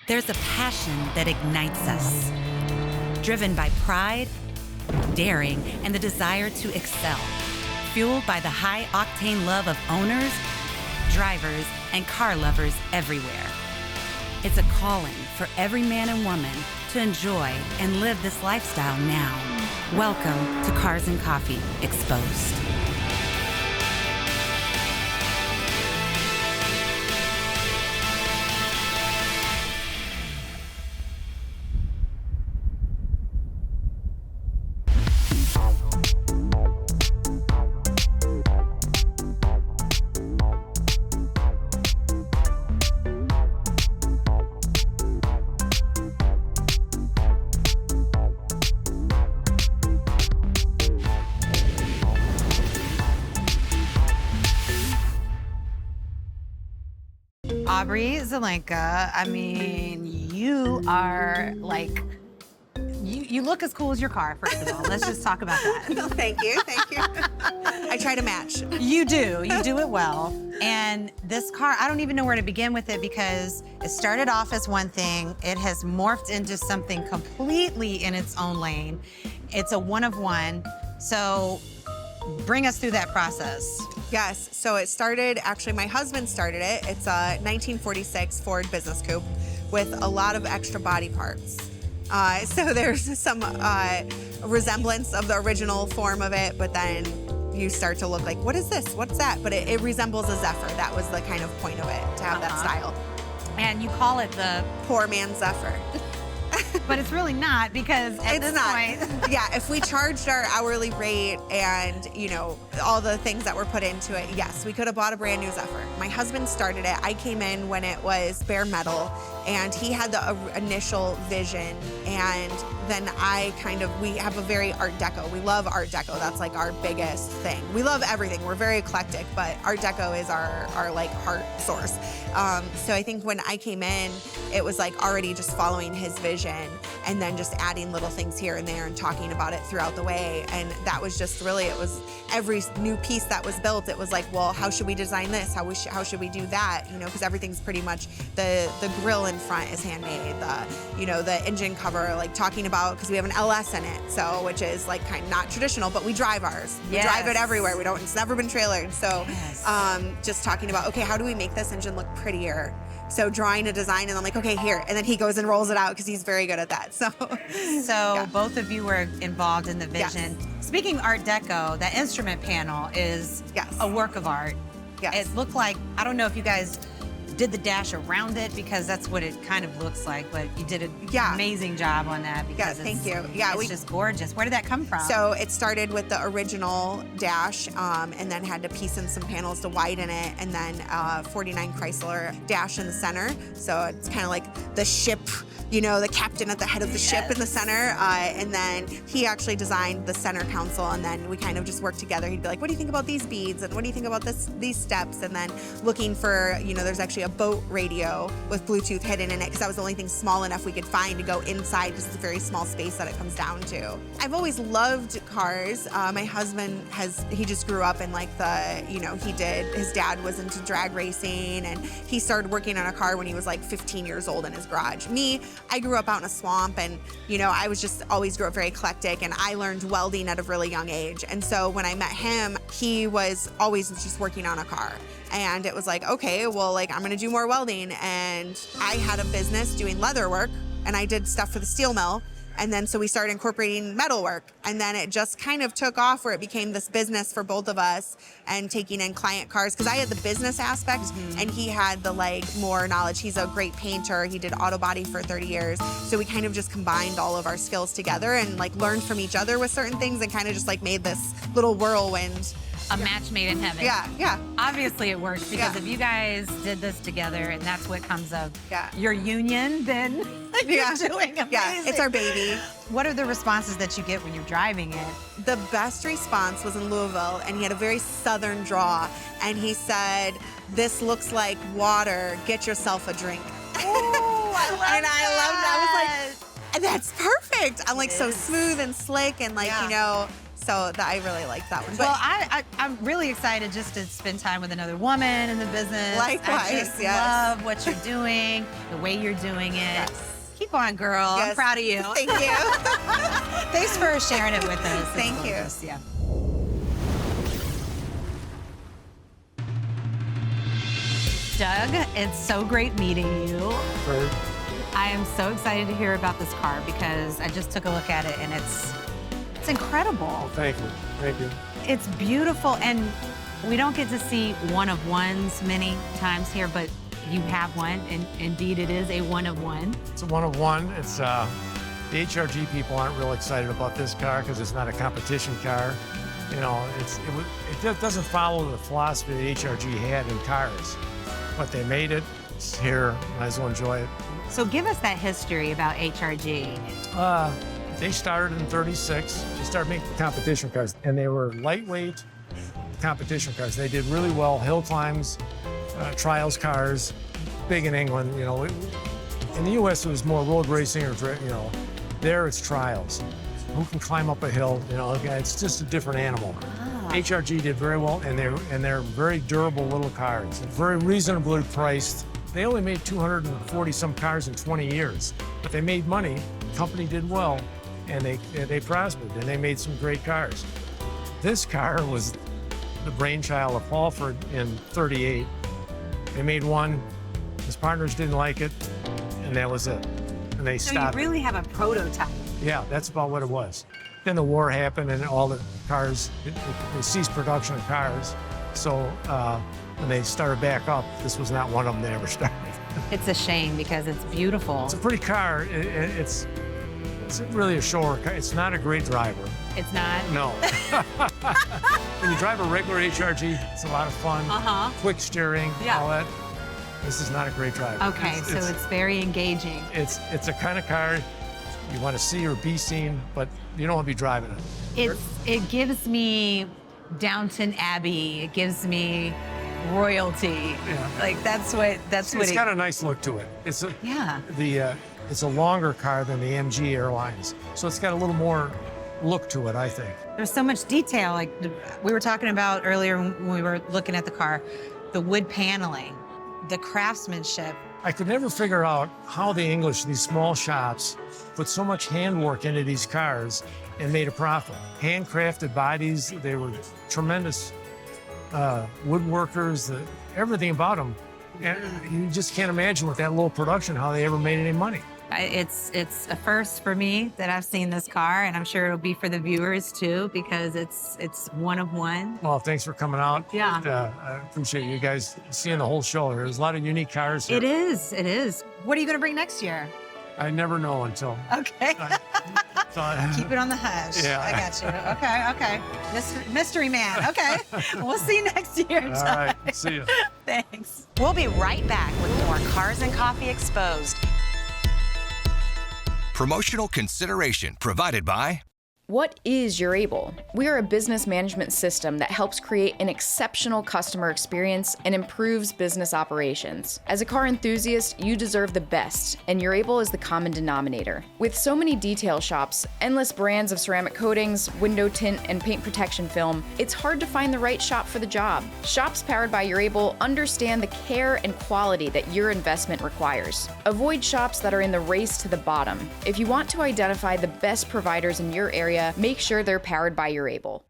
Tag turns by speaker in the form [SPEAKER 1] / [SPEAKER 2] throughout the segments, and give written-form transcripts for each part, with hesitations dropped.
[SPEAKER 1] There's a passion that ignites us, driven by pride, daring, and the desire to excel, fueled by the high-octane love of owners, drivers, and car lovers everywhere. It's a calling for every man and woman to enjoy and live this lifestyle now. Welcome to Cars and Coffee Exposed.
[SPEAKER 2] Aubrey Zelenka, I mean, you are like, you look as cool as your car, first of all. Let's just talk about that.
[SPEAKER 3] No, thank you, thank you. I try to match.
[SPEAKER 2] You do it well. And this car, I don't even know where to begin with it because it started off as one thing. It has morphed into something completely in its own lane. It's a one of one. So bring us through that process.
[SPEAKER 3] Yes, so it started, actually my husband started it. It's a 1946 Ford Business Coupe with a lot of extra body parts. So there's some resemblance of the original form of it, but then you start to look like, what is this? What's that? But it resembles a Zephyr. That was the kind of point of it, to have that style.
[SPEAKER 2] And you call it the
[SPEAKER 3] Poor man's Zephyr.
[SPEAKER 2] But it's really not, because at this point.
[SPEAKER 3] Yeah, if we charged our hourly rate and, you know, all the things that were put into it, yes, we could have bought a brand new Zephyr. My husband started it. I came in when it was bare metal, and he had the initial vision, and then we have a very Art Deco. We love Art Deco. That's like our biggest thing. We love everything. We're very eclectic, but Art Deco is our like heart source. So I think when I came in, it was like already just following his vision and then just adding little things here and there and talking about it throughout the way. And that was just really, it was every new piece that was built, it was like, well, how should we design this? How should we do that? You know, because everything's pretty much, the grill in front is handmade, the engine cover, like talking about, because we have an LS in it, so, which is like kind of not traditional, but we drive ours. We drive it everywhere. It's never been trailered. So just talking about, okay, how do we make this engine look prettier? So drawing a design, and I'm like, okay, here. And then he goes and rolls it out because he's very good at that. So yeah.
[SPEAKER 2] Both of you were involved in the vision. Yes. Speaking Art Deco, that instrument panel is a work of art.
[SPEAKER 3] Yes.
[SPEAKER 2] It looked like, I don't know if you guys did the dash around it, because that's what it kind of looks like, but you did an amazing job on that, because
[SPEAKER 3] thank you. Yeah,
[SPEAKER 2] it's just gorgeous. Where did that come from?
[SPEAKER 3] So it started with the original dash, and then had to piece in some panels to widen it, and then 49 Chrysler dash in the center. So it's kind of like the ship, you know, the captain at the head of the ship in the center. And then he actually designed the center console, and then we kind of just worked together. He'd be like, what do you think about these beads? And what do you think about these steps? And then looking for, you know, there's actually a boat radio with Bluetooth hidden in it, because that was the only thing small enough we could find to go inside, because it's a very small space that it comes down to. I've always loved cars. My husband he just grew up in like his dad was into drag racing, and he started working on a car when he was like 15 years old in his garage. Me, I grew up out in a swamp, and, you know, I was just always grew up very eclectic, and I learned welding at a really young age. And so when I met him, he was always just working on a car. And it was like, okay, well, like, I'm gonna do more welding. And I had a business doing leather work, and I did stuff for the steel mill. And then so we started incorporating metal work. And then it just kind of took off, where it became this business for both of us, and taking in client cars. Because I had the business aspect, and he had the like more knowledge. He's a great painter. He did auto body for 30 years. So we kind of just combined all of our skills together and like learned from each other with certain things, and kind of just like made this little whirlwind.
[SPEAKER 2] A match made in heaven.
[SPEAKER 3] Yeah.
[SPEAKER 2] Obviously it works, because if you guys did this together, and that's what comes of your union, then you're doing amazing.
[SPEAKER 3] Yeah, it's our baby.
[SPEAKER 2] What are the responses that you get when you're driving it?
[SPEAKER 3] The best response was in Louisville, and he had a very southern draw, and he said, "This looks like water, get yourself a drink."
[SPEAKER 2] Oh, I love
[SPEAKER 3] and
[SPEAKER 2] that.
[SPEAKER 3] I loved that. I was like, that's perfect. I'm like so smooth and slick, and like, you know, So I really like that one. But
[SPEAKER 2] Well, I'm really excited just to spend time with another woman in the business.
[SPEAKER 3] Likewise,
[SPEAKER 2] I just
[SPEAKER 3] yes.
[SPEAKER 2] love what you're doing, the way you're doing it.
[SPEAKER 3] Yes.
[SPEAKER 2] Keep on, girl. I'm
[SPEAKER 3] Yes.
[SPEAKER 2] proud of you.
[SPEAKER 3] Thank you.
[SPEAKER 2] Thanks for sharing it with us. It's
[SPEAKER 3] Thank you.
[SPEAKER 2] gorgeous. Yeah. Doug, it's so great meeting you. I am so excited to hear about this car because I just took a look at it and it's incredible.
[SPEAKER 4] Thank you. Thank you.
[SPEAKER 2] It's beautiful, and we don't get to see one of ones many times here, but you have one, and indeed it is a one of one.
[SPEAKER 4] It's a one of one. It's the HRG people aren't real excited about this car because it's not a competition car. You know, it doesn't follow the philosophy that HRG had in cars, but they made it. It's here. Might as well enjoy it.
[SPEAKER 2] So give us that history about HRG.
[SPEAKER 4] They started in '36. They started making competition cars, and they were lightweight competition cars. They did really well. Hill climbs, trials cars, big in England. You know, in the U.S. it was more road racing or there it's trials. Who can climb up a hill? You know, it's just a different animal. HRG did very well, and they're very durable little cars, very reasonably priced. They only made 240 some cars in 20 years, but they made money. The company did well, and they prospered, and they made some great cars. This car was the brainchild of Halford in '38. They made one. His partners didn't like it, and that was it. And they stopped.
[SPEAKER 2] So you really have a prototype.
[SPEAKER 4] Yeah, that's about what it was. Then the war happened, and all the cars, it ceased production of cars. So when they started back up, this was not one of them they ever started.
[SPEAKER 2] It's a shame because it's beautiful.
[SPEAKER 4] It's a pretty car. It's really a show car. It's not a great driver.
[SPEAKER 2] It's not?
[SPEAKER 4] No. When you drive a regular HRG, it's a lot of fun. Quick steering,
[SPEAKER 2] Yeah.
[SPEAKER 4] all that. This is not a great driver.
[SPEAKER 2] Okay, so it's very engaging.
[SPEAKER 4] It's a kind of car you want to see or be seen, but you don't want to be driving it.
[SPEAKER 2] It gives me Downton Abbey. It gives me royalty.
[SPEAKER 4] Yeah.
[SPEAKER 2] Like that's what
[SPEAKER 4] It's got a nice look to it. It's a longer car than the MG airlines, so it's got a little more look to it, I think.
[SPEAKER 2] There's so much detail. Like we were talking about earlier when we were looking at the car, the wood paneling, the craftsmanship.
[SPEAKER 4] I could never figure out how the English, these small shops, put so much handwork into these cars and made a profit. Handcrafted bodies, they were tremendous woodworkers, everything about them. And you just can't imagine with that little production how they ever made any money.
[SPEAKER 2] It's a first for me that I've seen this car, and I'm sure it'll be for the viewers too because it's one of one.
[SPEAKER 4] Well, thanks for coming out.
[SPEAKER 2] Yeah.
[SPEAKER 4] I appreciate you guys seeing the whole show. There's a lot of unique cars here.
[SPEAKER 2] It is. What are you going to bring next year?
[SPEAKER 4] I never know until.
[SPEAKER 2] Okay. Keep it on the hush.
[SPEAKER 4] Yeah.
[SPEAKER 2] I got you. Okay. Mystery man. Okay. We'll see you next year.
[SPEAKER 4] All right. See you.
[SPEAKER 2] Thanks.
[SPEAKER 1] We'll be right back with more Cars and Coffee Exposed.
[SPEAKER 5] Promotional consideration provided by...
[SPEAKER 6] What is Urable? We are a business management system that helps create an exceptional customer experience and improves business operations. As a car enthusiast, you deserve the best, and Urable is the common denominator. With so many detail shops, endless brands of ceramic coatings, window tint, and paint protection film, it's hard to find the right shop for the job. Shops powered by Urable understand the care and quality that your investment requires. Avoid shops that are in the race to the bottom. If you want to identify the best providers in your area, make sure they're powered by Urable.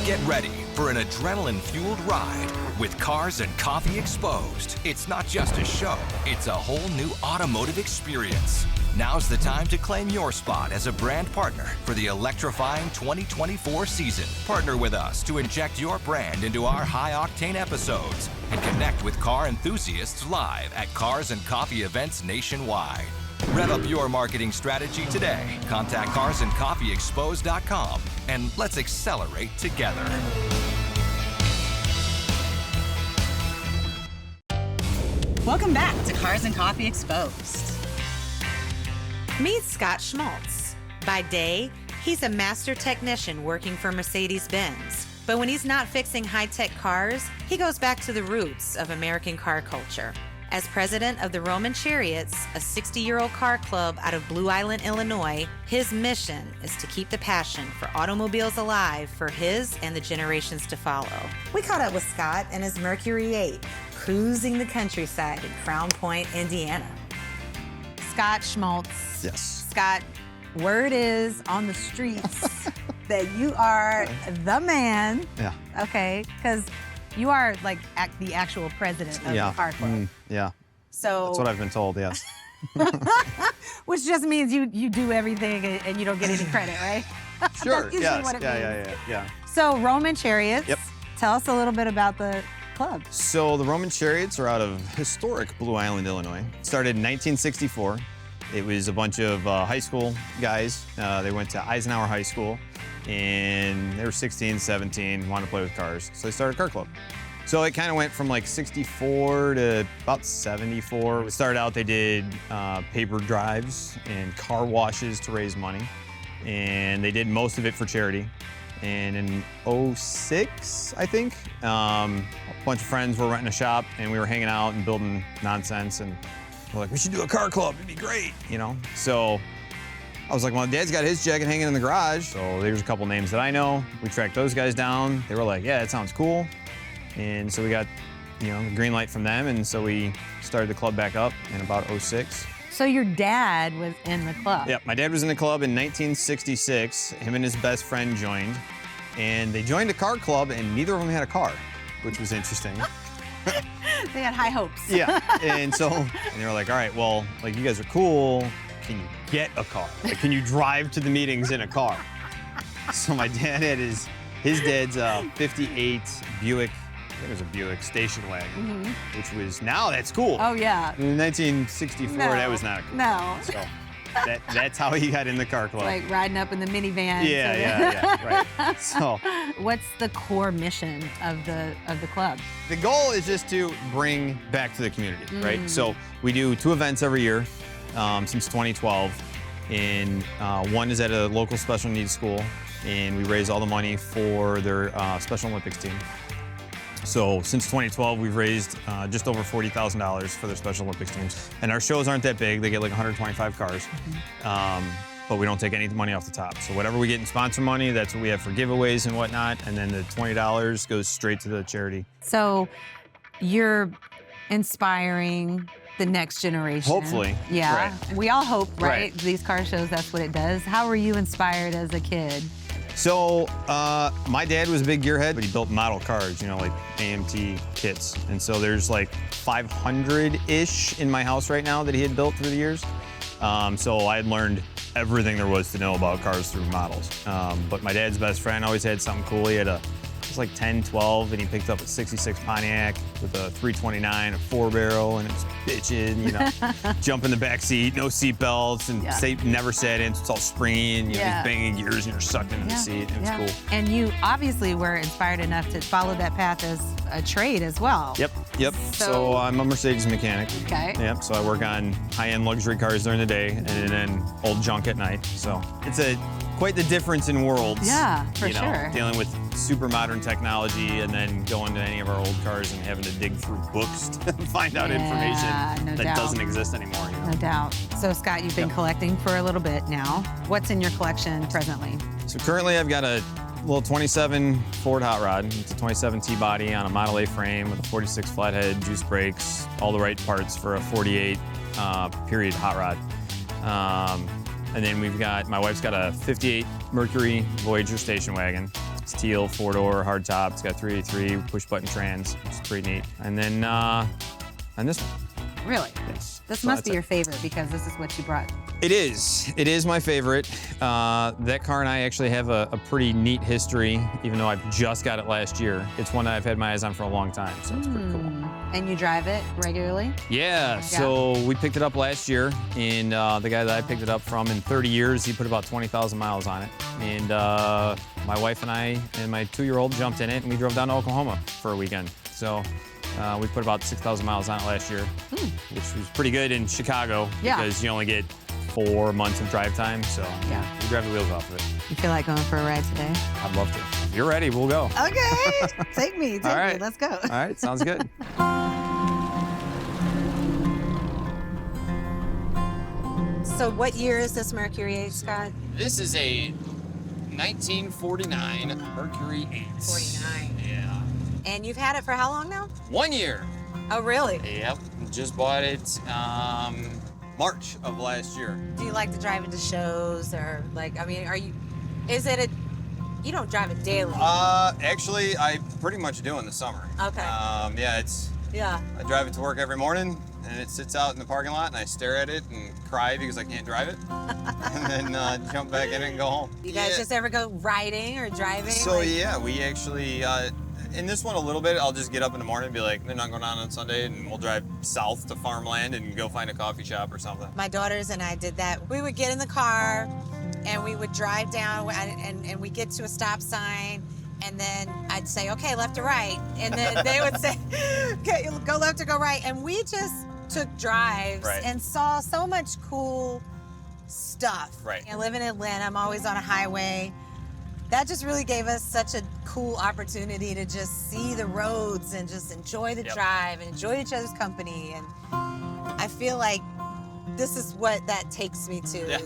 [SPEAKER 5] Get ready for an adrenaline-fueled ride with Cars and Coffee Exposed. It's not just a show, it's a whole new automotive experience. Now's the time to claim your spot as a brand partner for the electrifying 2024 season. Partner with us to inject your brand into our high-octane episodes and connect with car enthusiasts live at Cars and Coffee events nationwide. Rev up your marketing strategy today. Contact carsandcoffeeexposed.com and let's accelerate together.
[SPEAKER 1] Welcome back to Cars and Coffee Exposed. Meet Scott Schmaltz. By day, he's a master technician working for Mercedes-Benz. But when he's not fixing high-tech cars, he goes back to the roots of American car culture. As president of the Roman Chariots, a 60-year-old car club out of Blue Island, Illinois, his mission is to keep the passion for automobiles alive for his and the generations to follow. We caught up with Scott and his Mercury 8, cruising the countryside in Crown Point, Indiana.
[SPEAKER 2] Scott Schmaltz.
[SPEAKER 7] Yes.
[SPEAKER 2] Scott, word is on the streets that you are the man.
[SPEAKER 7] Yeah.
[SPEAKER 2] Okay, because you are like the actual president of the car club.
[SPEAKER 7] Yeah.
[SPEAKER 2] So
[SPEAKER 7] That's what I've been told, yes.
[SPEAKER 2] which just means you do everything and you don't get any credit, right?
[SPEAKER 7] Sure,
[SPEAKER 2] That's usually
[SPEAKER 7] yes.
[SPEAKER 2] what it means.
[SPEAKER 7] Yeah.
[SPEAKER 2] So Roman Chariots.
[SPEAKER 7] Yep.
[SPEAKER 2] Tell us a little bit about the club.
[SPEAKER 7] So the Roman Chariots are out of historic Blue Island, Illinois. Started in 1964. It was a bunch of high school guys. They went to Eisenhower High School, and they were 16, 17, wanted to play with cars. So they started a car club. So it kind of went from like 64 to about 74. We started out, they did paper drives and car washes to raise money. And they did most of it for charity. And in 06, I think, a bunch of friends were renting a shop and we were hanging out and building nonsense. And we're like, we should do a car club, it'd be great, you know? So I was like, well, Dad's got his jacket hanging in the garage. So there's a couple names that I know. We tracked those guys down. They were like, yeah, that sounds cool. And so we got, the green light from them. And so we started the club back up in about 06.
[SPEAKER 2] So your dad was in the club.
[SPEAKER 7] Yep, my dad was in the club in 1966. Him and his best friend joined. And they joined a car club and neither of them had a car, which was interesting.
[SPEAKER 2] They had high hopes.
[SPEAKER 7] Yeah, and they were like, all right, well, like you guys are cool. Can you get a car? Like, can you drive to the meetings in a car? So my dad had his dad's 58 Buick, I think it was a Buick station wagon, which was, now that's cool.
[SPEAKER 2] Oh, yeah.
[SPEAKER 7] In 1964, that was not cool.
[SPEAKER 2] No.
[SPEAKER 7] So that's how he got in the car club.
[SPEAKER 2] Like riding up in the minivan.
[SPEAKER 7] Yeah, right. So
[SPEAKER 2] what's the core mission of the club?
[SPEAKER 7] the goal is just to bring back to the community, right? So we do 2 events every year since 2012. And one is at a local special needs school, and we raise all the money for their Special Olympics team. So since 2012, we've raised just over $40,000 for their Special Olympics teams. And our shows aren't that big. They get like 125 cars. But we don't take any money off the top. So whatever we get in sponsor money, that's what we have for giveaways and whatnot. And then the $20 goes straight to the charity.
[SPEAKER 2] So you're inspiring the next generation.
[SPEAKER 7] Hopefully.
[SPEAKER 2] Yeah.
[SPEAKER 7] Right.
[SPEAKER 2] We all hope, right?
[SPEAKER 7] Right.
[SPEAKER 2] These car shows, that's what it does. How were you inspired as a kid?
[SPEAKER 7] So my dad was a big gearhead, but he built model cars, like AMT kits. And so there's like 500-ish in my house right now that he had built through the years. So I had learned everything there was to know about cars through models. But my dad's best friend always had something cool. He had it was like 10, 12, and he picked up a 66 Pontiac with a 329, a 4-barrel, and it was bitching, jump in the back seat, no seat belts, and never sat in, so it's all springy, and he's banging gears, and you're sucked into the seat. It was cool.
[SPEAKER 2] And you obviously were inspired enough to follow that path as a trade as well.
[SPEAKER 7] Yep. So I'm a Mercedes mechanic.
[SPEAKER 2] Okay.
[SPEAKER 7] Yep, so I work on high-end luxury cars during the day, and then old junk at night. So it's quite the difference in worlds.
[SPEAKER 2] Yeah, for sure.
[SPEAKER 7] Dealing with super modern technology and then going to any of our old cars and having to dig through books to find out information that doesn't exist anymore.
[SPEAKER 2] No doubt. So Scott, you've been collecting for a little bit now. What's in your collection presently?
[SPEAKER 7] So currently I've got a little 27 Ford Hot Rod. It's a 27 T-body on a Model A frame with a 46 flathead, juice brakes, all the right parts for a 48 period hot rod. And then my wife's got a 58 Mercury Voyager station wagon. It's teal, 4-door, hardtop. It's got 383 push-button trans. It's pretty neat. And then, and this one.
[SPEAKER 2] Really?
[SPEAKER 7] Yes.
[SPEAKER 2] This
[SPEAKER 7] So
[SPEAKER 2] must be
[SPEAKER 7] that's
[SPEAKER 2] your favorite because this is what you brought.
[SPEAKER 7] It is. It is my favorite. That car and I actually have a pretty neat history, even though I've just got it last year. It's one that I've had my eyes on for a long time, so it's pretty cool.
[SPEAKER 2] And you drive it regularly?
[SPEAKER 7] Yeah, so we picked it up last year, and the guy that I picked it up from, in 30 years, he put about 20,000 miles on it. And my wife and I and my 2-year-old jumped in it, and we drove down to Oklahoma for a weekend. So we put about 6,000 miles on it last year, which was pretty good in Chicago because you only get 4 months of drive time, so we drive the wheels off of it.
[SPEAKER 2] You feel like going for a ride today?
[SPEAKER 7] I'd love to. If you're ready, we'll go.
[SPEAKER 2] Okay, take me,
[SPEAKER 7] All right.
[SPEAKER 2] let's go.
[SPEAKER 7] All right, sounds good.
[SPEAKER 2] So what year is this Mercury 8, Scott?
[SPEAKER 8] This is a 1949 Mercury 8.
[SPEAKER 2] 49.
[SPEAKER 8] Yeah.
[SPEAKER 2] And you've had it for how long now?
[SPEAKER 8] 1 year.
[SPEAKER 2] Oh, really?
[SPEAKER 8] Yep. Just bought it March of last year.
[SPEAKER 2] Do you like to drive it to shows or like, I mean, you don't drive it daily?
[SPEAKER 7] Actually, I pretty much do in the summer.
[SPEAKER 2] Okay.
[SPEAKER 7] Yeah, I drive it to work every morning, and it sits out in the parking lot, and I stare at it and cry because I can't drive it, and then jump back in it and go home.
[SPEAKER 2] You guys just ever go riding or driving?
[SPEAKER 7] So yeah, we actually, in this one a little bit, I'll just get up in the morning and be like, they're not going on Sunday, and we'll drive south to farmland and go find a coffee shop or something.
[SPEAKER 2] My daughters and I did that. We would get in the car, and we would drive down, and we get to a stop sign, and then I'd say, okay, left or right. And then they would say, okay, go left or go right. And we just took drives and saw so much cool stuff.
[SPEAKER 7] Right.
[SPEAKER 2] I live in Atlanta, I'm always on a highway. That just really gave us such a cool opportunity to just see the roads and just enjoy the drive and enjoy each other's company. And I feel like this is what that takes me to.
[SPEAKER 7] Yeah.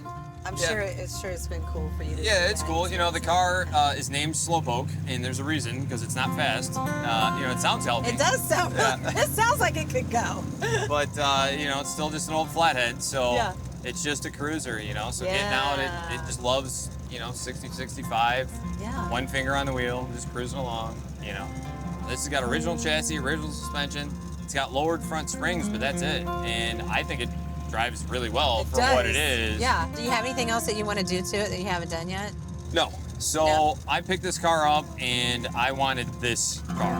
[SPEAKER 2] I'm sure it's been cool for you to do
[SPEAKER 8] It's
[SPEAKER 2] that.
[SPEAKER 8] cool. You know, the car is named Slowpoke, and there's a reason, because it's not fast. You know, it sounds healthy.
[SPEAKER 2] It does sound, it sounds like it could go.
[SPEAKER 8] But, you know, it's still just an old flathead, so it's just a cruiser, you know? So getting out, it just loves, you know, 60, 65, one finger on the wheel, just cruising along, you know? This has got original chassis, original suspension. It's got lowered front springs, but that's it. And I think it drives really well for what it is.
[SPEAKER 2] Yeah. Do you have anything else that you want to do to it that you haven't done yet?
[SPEAKER 8] No. So I picked this car up and I wanted this car,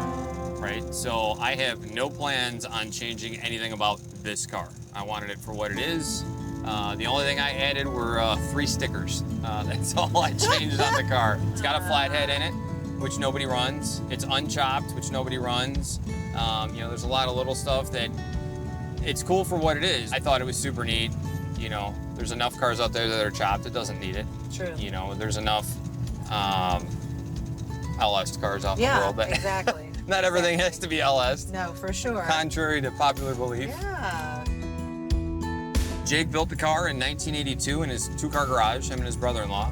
[SPEAKER 8] right? So I have no plans on changing anything about this car. I wanted it for what it is. The only thing I added were 3 stickers. That's all I changed on the car. It's got a flathead in it, which nobody runs. It's unchopped, which nobody runs. You know, there's a lot of little stuff that it's cool for what it is. I thought it was super neat. You know, there's enough cars out there that are chopped. It doesn't need it.
[SPEAKER 2] True.
[SPEAKER 8] You know, there's enough LS cars out in the world. But
[SPEAKER 2] exactly.
[SPEAKER 8] not everything has to be LS.
[SPEAKER 2] No, for sure.
[SPEAKER 8] Contrary to popular belief.
[SPEAKER 2] Yeah.
[SPEAKER 8] Jake built the car in 1982 in his 2-car garage, him and his brother-in-law.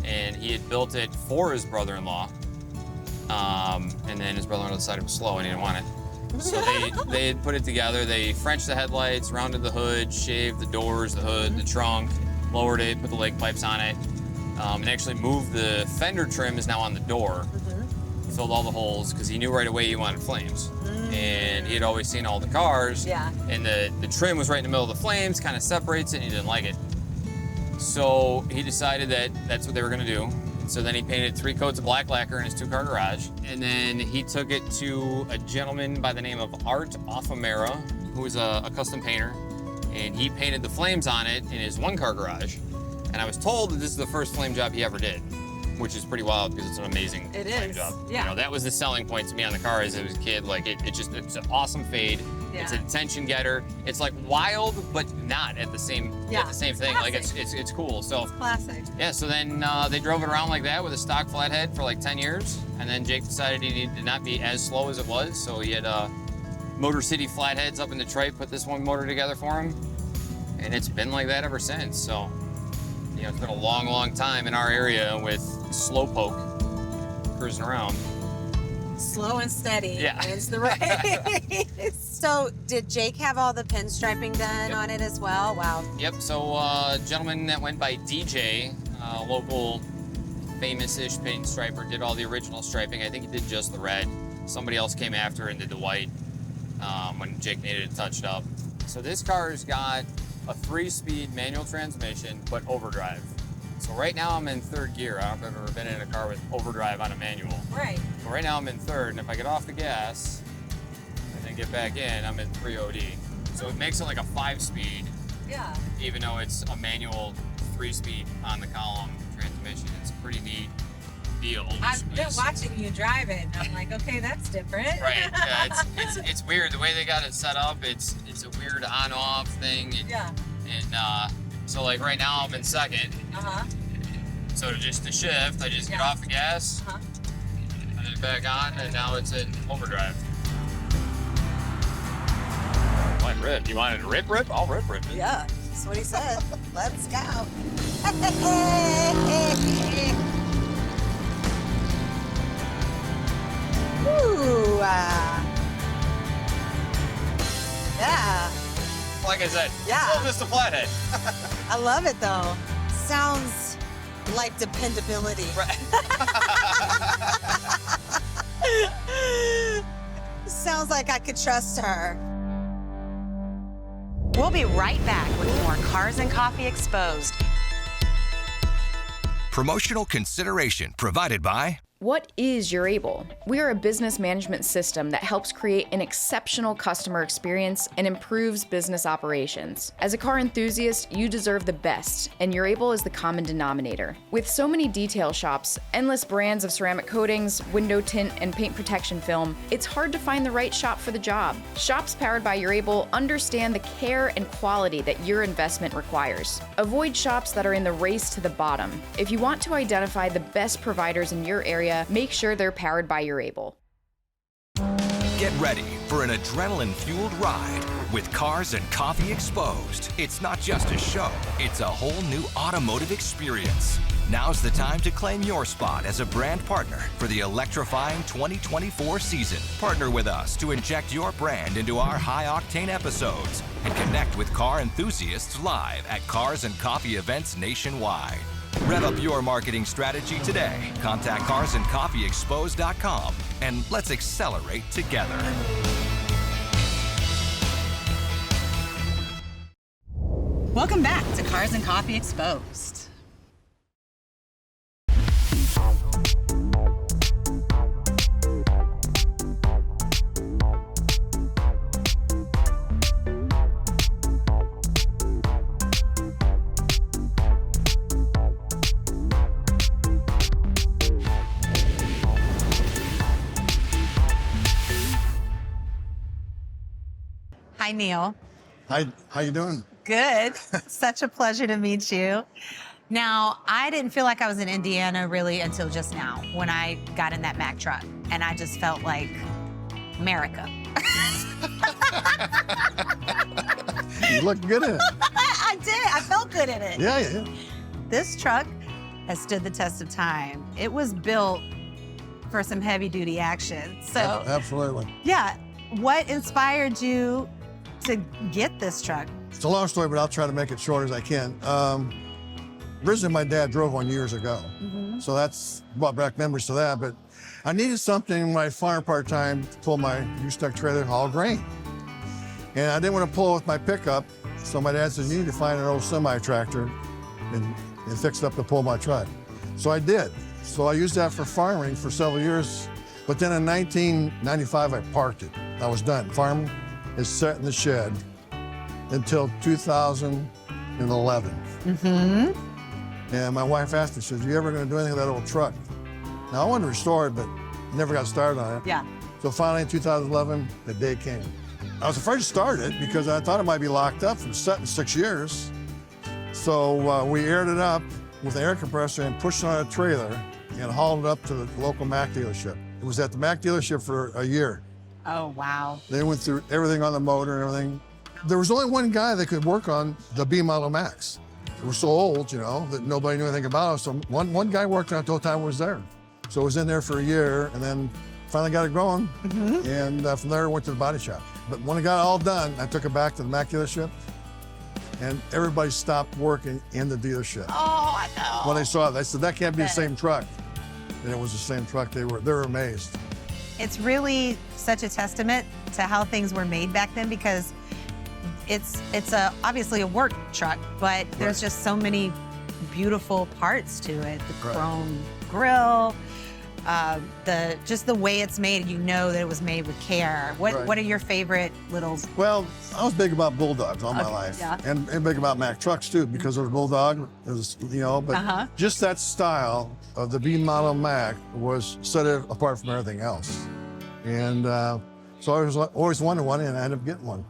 [SPEAKER 8] And he had built it for his brother-in-law. And then his brother-in-law decided it was slow and he didn't want it. So they had put it together. They Frenched the headlights, rounded the hood, shaved the doors, the hood, the trunk, lowered it, put the lake pipes on it, and actually moved the fender trim is now on the door. Filled all the holes because he knew right away he wanted flames. And he had always seen all the cars.
[SPEAKER 2] Yeah.
[SPEAKER 8] And the trim was right in the middle of the flames, kind of separates it, and he didn't like it. So he decided that that's what they were gonna do. So then he painted 3 coats of black lacquer in his 2-car garage. And then he took it to a gentleman by the name of Art Offamera, who was a custom painter. And he painted the flames on it in his 1-car garage. And I was told that this is the first flame job he ever did, which is pretty wild because it's an amazing flame job.
[SPEAKER 2] Yeah.
[SPEAKER 8] You know, that was the selling point to me on the car as I was a kid. Like it's an awesome fade.
[SPEAKER 2] Yeah.
[SPEAKER 8] It's an attention getter. It's like wild, but not at the same thing. Like it's cool. So
[SPEAKER 2] Classic.
[SPEAKER 8] yeah, so then they drove it around like that with a stock flathead for like 10 years. And then Jake decided he needed to not be as slow as it was. So he had Motor City flatheads up in Detroit, put this one motor together for him. And it's been like that ever since. So, you know, it's been a long, long time in our area with Slowpoke cruising around.
[SPEAKER 2] Slow and steady.
[SPEAKER 8] Yeah.
[SPEAKER 2] Is the right. So did Jake have all the pinstriping done on it as well? Wow.
[SPEAKER 8] Yep, so a gentleman that went by DJ, local famous-ish paint striper, did all the original striping. I think he did just the red. Somebody else came after and did the white when Jake needed it touched up. So this car's got a 3-speed manual transmission, but overdrive. So right now I'm in 3rd gear. I don't know if I've ever been in a car with overdrive on a manual.
[SPEAKER 2] Right.
[SPEAKER 8] So right now I'm in 3rd, and if I get off the gas and then get back in, I'm in 3 OD. So it makes it like a 5-speed,
[SPEAKER 2] Yeah.
[SPEAKER 8] even though it's a manual 3-speed on the column transmission. It's a pretty neat deal.
[SPEAKER 2] I've been watching you drive it, and I'm like, okay, that's different.
[SPEAKER 8] Right. Yeah, it's weird the way they got it set up. It's a weird on-off thing. And so like right now I'm in 2nd. So to shift, I just get off the gas, and then back on, and now it's in overdrive. Like rip. You want it to rip? I'll rip it.
[SPEAKER 2] Yeah. That's what he said. Let's go. Ooh, yeah.
[SPEAKER 8] Like I said,
[SPEAKER 2] Yeah.
[SPEAKER 8] still just a flathead.
[SPEAKER 2] I love it though. Sounds like dependability.
[SPEAKER 8] Right.
[SPEAKER 2] Sounds like I could trust her.
[SPEAKER 1] We'll be right back with more Cars and Coffee Exposed.
[SPEAKER 5] Promotional consideration provided by
[SPEAKER 6] What is your Able? We are a business management system that helps create an exceptional customer experience and improves business operations. As a car enthusiast, you deserve the best, and your Able is the common denominator. With so many detail shops, endless brands of ceramic coatings, window tint, and paint protection film, it's hard to find the right shop for the job. Shops powered by your Able understand the care and quality that your investment requires. Avoid shops that are in the race to the bottom. If you want to identify the best providers in your area, make sure they're powered by your Able.
[SPEAKER 5] Get ready for an adrenaline-fueled ride with Cars and Coffee Exposed. It's not just a show, it's a whole new automotive experience. Now's the time to claim your spot as a brand partner for the electrifying 2024 season. Partner with us to inject your brand into our high-octane episodes and connect with car enthusiasts live at Cars and Coffee events nationwide. Rev up your marketing strategy today. Contact carsandcoffeeexposed.com and let's accelerate together.
[SPEAKER 1] Welcome back to Cars and Coffee Exposed.
[SPEAKER 2] Hi, Neil.
[SPEAKER 9] Hi, how you doing?
[SPEAKER 2] Good. Such a pleasure to meet you. Now, I didn't feel like I was in Indiana really until just now when I got in that Mack truck, and I just felt like America.
[SPEAKER 9] You look good in it.
[SPEAKER 2] I did. I felt good in it.
[SPEAKER 9] Yeah.
[SPEAKER 2] This truck has stood the test of time. It was built for some heavy-duty action. So,
[SPEAKER 9] Absolutely.
[SPEAKER 2] yeah, what inspired you to get this truck?
[SPEAKER 9] It's a long story, but I'll try to make it short as I can. Originally, my dad drove one years ago, so that's brought back memories to that. But I needed something when I farmed part-time to pull my U-Stuck trailer and haul grain. And I didn't want to pull it with my pickup, so my dad said, you need to find an old semi-tractor and fix it up to pull my truck. So I did. So I used that for farming for several years. But then in 1995, I parked it. I was done. Farming is set in the shed until 2011. And my wife asked me, she says, you ever gonna do anything with that old truck? Now, I wanted to restore it, but never got started on it.
[SPEAKER 2] Yeah.
[SPEAKER 9] So finally in 2011, the day came. I was afraid to start it because I thought it might be locked up from set in 6 years. So we aired it up with an air compressor and pushed it on a trailer and hauled it up to the local Mack dealership. It was at the Mack dealership for a year.
[SPEAKER 2] Oh, wow.
[SPEAKER 9] They went through everything on the motor and everything. There was only one guy that could work on the B model Macks. They were so old, you know, that nobody knew anything about it. So one guy worked on it the whole time I was there. So it was in there for a year and then finally got it going. And from there, I went to the body shop. But when it got all done, I took it back to the Mack dealership and everybody stopped working in the dealership.
[SPEAKER 2] Oh, I know.
[SPEAKER 9] When they saw it, they said, that can't be the same truck. And it was the same truck. They were amazed.
[SPEAKER 2] It's really such a testament to how things were made back then because it's obviously a work truck, but there's just so many beautiful parts to it. The chrome grill, just the way it's made, you know that it was made with care. What are your favorite little?
[SPEAKER 9] Well, I was big about Bulldogs all my life,
[SPEAKER 2] yeah.
[SPEAKER 9] and big about Mack trucks too, because of the Bulldog. It was, you know, but just that style of the B model Mack was set it apart from everything else. And so I was always wanted one, and I ended up getting one.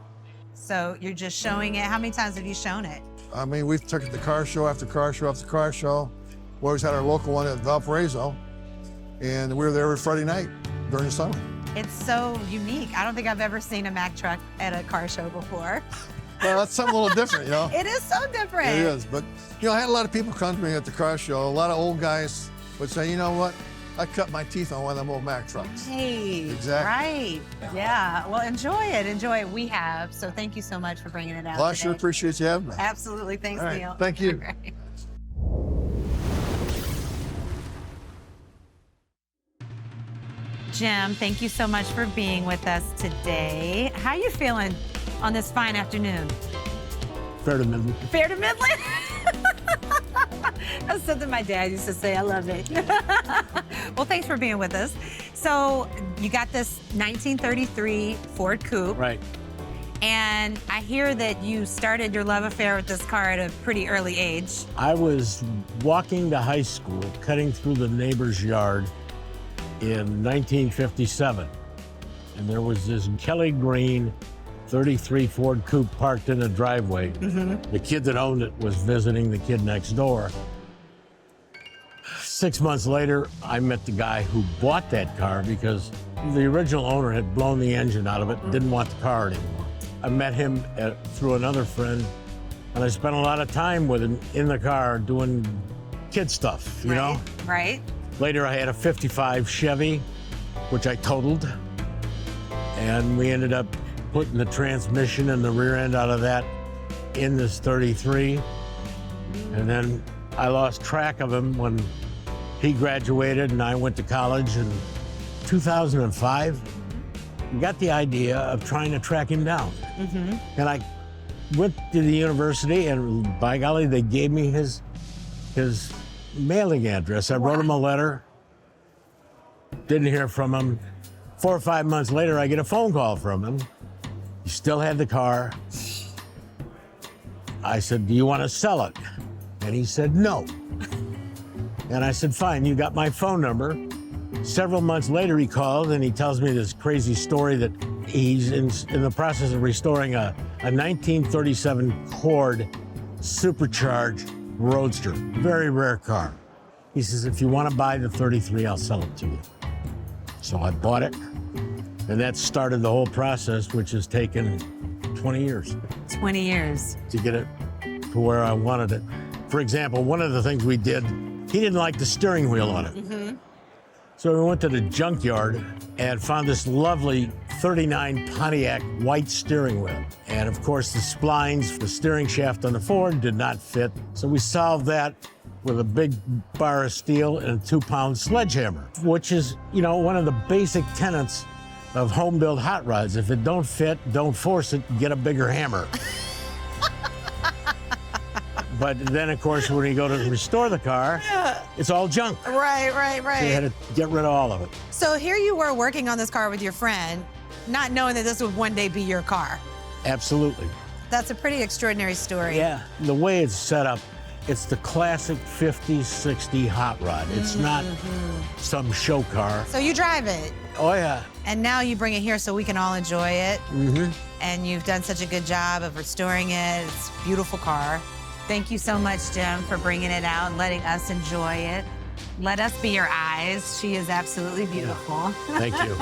[SPEAKER 2] So you're just showing it. How many times have you shown it?
[SPEAKER 9] I mean, we've took it to car show after car show after car show. We always had our local one at Valparaiso, and we were there every Friday night during the summer.
[SPEAKER 2] It's so unique. I don't think I've ever seen a Mack truck at a car show before.
[SPEAKER 9] Well, that's something a little different, you know?
[SPEAKER 2] It is so different.
[SPEAKER 9] It is, but you know, I had a lot of people come to me at the car show. A lot of old guys would say, you know what? I cut my teeth on one of them old Mack trucks.
[SPEAKER 2] Hey,
[SPEAKER 9] Exactly.
[SPEAKER 2] right. Yeah, well, enjoy it. Enjoy it. We have, so thank you so much for bringing it out
[SPEAKER 9] Well, I
[SPEAKER 2] today.
[SPEAKER 9] sure appreciate you having me.
[SPEAKER 2] Absolutely. Thanks,
[SPEAKER 9] All right,
[SPEAKER 2] Neil.
[SPEAKER 9] thank you.
[SPEAKER 2] All right. Jim, thank you so much for being with us today. How you feeling on this fine afternoon?
[SPEAKER 10] Fair to middling.
[SPEAKER 2] Fair to middling? That's something my dad used to say. I love it. Well, thanks for being with us. So you got this 1933 Ford Coupe.
[SPEAKER 10] Right.
[SPEAKER 2] And I hear that you started your love affair with this car at a pretty early age.
[SPEAKER 10] I was walking to high school, cutting through the neighbor's yard in 1957. And there was this Kelly Green 33 Ford Coupe parked in a driveway. The kid that owned it was visiting the kid next door. 6 months later, I met the guy who bought that car because the original owner had blown the engine out of it and didn't want the car anymore. I met him through another friend, and I spent a lot of time with him in the car doing kid stuff, you know?
[SPEAKER 2] Right.
[SPEAKER 10] Later, I had a 55 Chevy, which I totaled, and we ended up putting the transmission and the rear end out of that in this 33. And then I lost track of him when he graduated and I went to college in 2005. We got the idea of trying to track him down. And I went to the university, and by golly, they gave me his mailing address. I wrote him a letter, didn't hear from him. 4 or 5 months later, I get a phone call from him. He still had the car. I said, do you want to sell it? And he said, no. And I said, fine, you got my phone number. Several months later, he called and he tells me this crazy story that he's in the process of restoring a 1937 Cord supercharged Roadster, very rare car. He says, if you want to buy the 33, I'll sell it to you. So I bought it, and that started the whole process, which has taken 20 years.
[SPEAKER 2] 20 years.
[SPEAKER 10] To get it to where I wanted it. For example, one of the things we did, he didn't like the steering wheel on it. So we went to the junkyard and found this lovely 39 Pontiac white steering wheel. And of course, the splines, the steering shaft on the Ford did not fit. So we solved that with a big bar of steel and a 2-pound sledgehammer, which is, you know, one of the basic tenets of home-built hot rods. If it don't fit, don't force it, get a bigger hammer. But then, of course, when you go to restore the car, it's all junk.
[SPEAKER 2] Right.
[SPEAKER 10] So you had to get rid of all of it.
[SPEAKER 2] So here you were working on this car with your friend, not knowing that this would one day be your car.
[SPEAKER 10] Absolutely.
[SPEAKER 2] That's a pretty extraordinary story.
[SPEAKER 10] Yeah. The way it's set up, it's the classic 50, 60 hot rod. It's not some show car.
[SPEAKER 2] So you drive it,
[SPEAKER 10] Oh, yeah.
[SPEAKER 2] and now you bring it here so we can all enjoy it. And you've done such a good job of restoring it. It's a beautiful car. Thank you so much, Jim, for bringing it out and letting us enjoy it. Let us be your eyes. She is absolutely beautiful.
[SPEAKER 10] Thank you.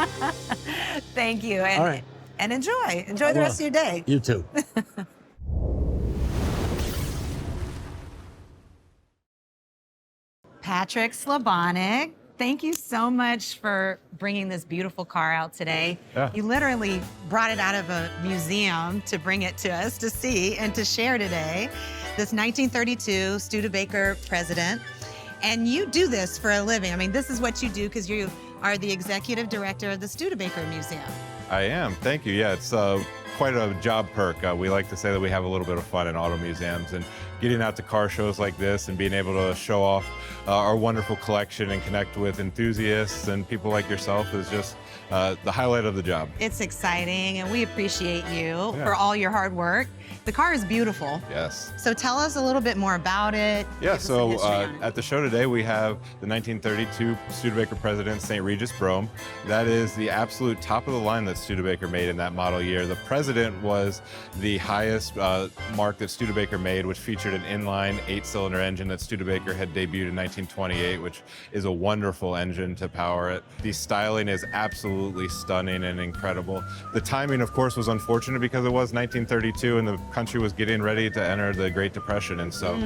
[SPEAKER 2] Thank you. And,
[SPEAKER 10] All right.
[SPEAKER 2] and enjoy the rest of your day.
[SPEAKER 10] You too.
[SPEAKER 2] Patrick Slabonic, thank you so much for bringing this beautiful car out today. You literally brought it out of a museum to bring it to us to see and to share today. This 1932 Studebaker President. And you do this for a living. I mean, this is what you do because you are the executive director of the Studebaker Museum.
[SPEAKER 11] I am, thank you. Yeah, it's quite a job perk. We like to say that we have a little bit of fun in auto museums, and getting out to car shows like this and being able to show off our wonderful collection and connect with enthusiasts and people like yourself is just the highlight of the job.
[SPEAKER 2] It's exciting, and we appreciate you for all your hard work. The car is beautiful.
[SPEAKER 11] Yes.
[SPEAKER 2] So tell us a little bit more about it.
[SPEAKER 11] Yeah,
[SPEAKER 2] Give us some
[SPEAKER 11] so
[SPEAKER 2] history on it.
[SPEAKER 11] at the show today, we have the 1932 Studebaker President St. Regis Brougham. That is the absolute top of the line that Studebaker made in that model year. The President was the highest mark that Studebaker made, which featured an inline 8-cylinder engine that Studebaker had debuted in 1928, which is a wonderful engine to power it. The styling is absolutely absolutely stunning and incredible. The timing, of course, was unfortunate because it was 1932 and the country was getting ready to enter the Great Depression. And so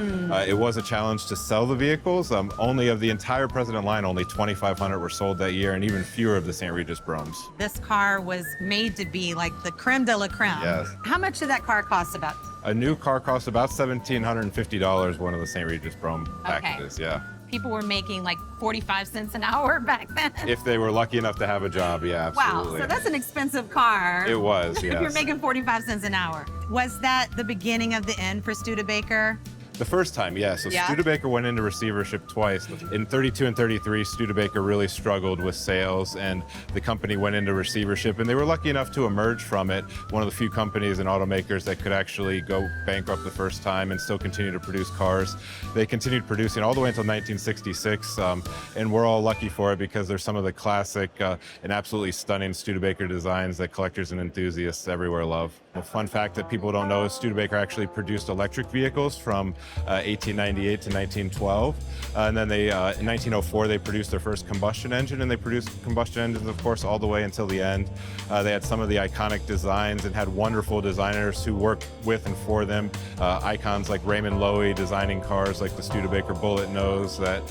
[SPEAKER 11] it was a challenge to sell the vehicles. Only of the entire President line, only 2,500 were sold that year, and even fewer of the St. Regis Bromes.
[SPEAKER 2] This car was made to be like the creme de la creme.
[SPEAKER 11] Yes.
[SPEAKER 2] How much did that car cost about?
[SPEAKER 11] A new car cost about $1,750, one of the St. Regis Brome packages, yeah.
[SPEAKER 2] People were making like 45 cents an hour back then.
[SPEAKER 11] If they were lucky enough to have a job, yeah, absolutely.
[SPEAKER 2] Wow, so that's an expensive car.
[SPEAKER 11] It was,
[SPEAKER 2] If
[SPEAKER 11] yes.
[SPEAKER 2] you're making 45 cents an hour. Was that the beginning of the end for Studebaker?
[SPEAKER 11] The first time, yeah. So
[SPEAKER 2] Yeah.
[SPEAKER 11] Studebaker went into receivership twice. In 32 and 33, Studebaker really struggled with sales, and the company went into receivership, and they were lucky enough to emerge from it. One of the few companies and automakers that could actually go bankrupt the first time and still continue to produce cars. They continued producing all the way until 1966, and we're all lucky for it because they're some of the classic and absolutely stunning Studebaker designs that collectors and enthusiasts everywhere love. A fun fact that people don't know is Studebaker actually produced electric vehicles from 1898 to 1912. And then they, in 1904, they produced their first combustion engine, and they produced combustion engines, of course, all the way until the end. They had some of the iconic designs and had wonderful designers who worked with and for them. Icons like Raymond Loewy designing cars like the Studebaker Bullet Nose that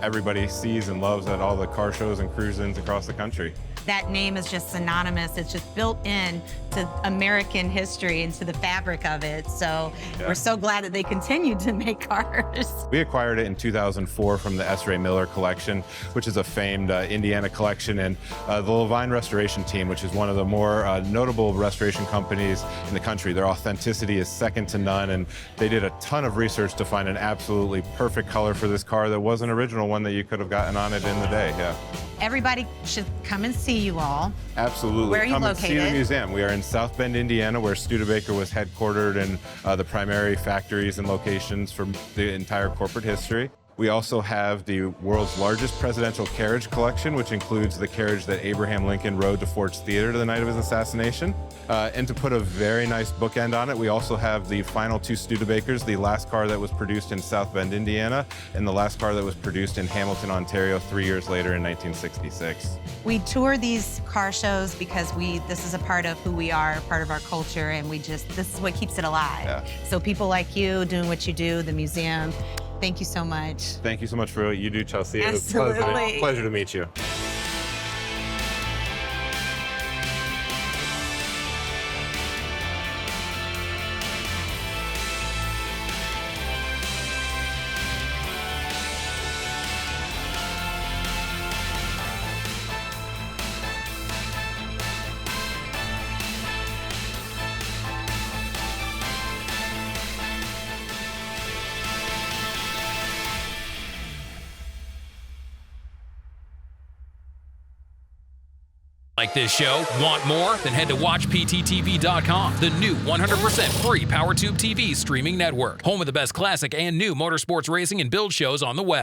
[SPEAKER 11] everybody sees and loves at all the car shows and cruise-ins across the country.
[SPEAKER 2] That name is just synonymous. It's just built in to American history and to the fabric of it. So we're so glad that they continued to make cars.
[SPEAKER 11] We acquired it in 2004 from the S. Ray Miller collection, which is a famed Indiana collection, and the Levine Restoration Team, which is one of the more notable restoration companies in the country. Their authenticity is second to none, and they did a ton of research to find an absolutely perfect color for this car that was an original one that you could have gotten on it in the day, yeah.
[SPEAKER 2] Everybody should come and see you all.
[SPEAKER 11] Absolutely.
[SPEAKER 2] Where are you
[SPEAKER 11] Come and see the
[SPEAKER 2] located?
[SPEAKER 11] museum. We are in South Bend, Indiana, where Studebaker was headquartered and the primary factories and locations for the entire corporate history. We also have the world's largest presidential carriage collection, which includes the carriage that Abraham Lincoln rode to Ford's Theater the night of his assassination. And to put a very nice bookend on it, we also have the final two Studebakers, the last car that was produced in South Bend, Indiana, and the last car that was produced in Hamilton, Ontario 3 years later in 1966.
[SPEAKER 2] We tour these car shows because this is a part of who we are, part of our culture, and this is what keeps it alive.
[SPEAKER 11] Yeah.
[SPEAKER 2] So people like you doing what you do, the museum, thank you so much.
[SPEAKER 11] Thank you so much for what you do, Chelsea. It was
[SPEAKER 2] Absolutely.
[SPEAKER 11] a pleasure to meet you.
[SPEAKER 12] Like this show? Want more? Then head to WatchPTTV.com, the new 100% free PowerTube TV streaming network. Home of the best classic and new motorsports racing and build shows on the web.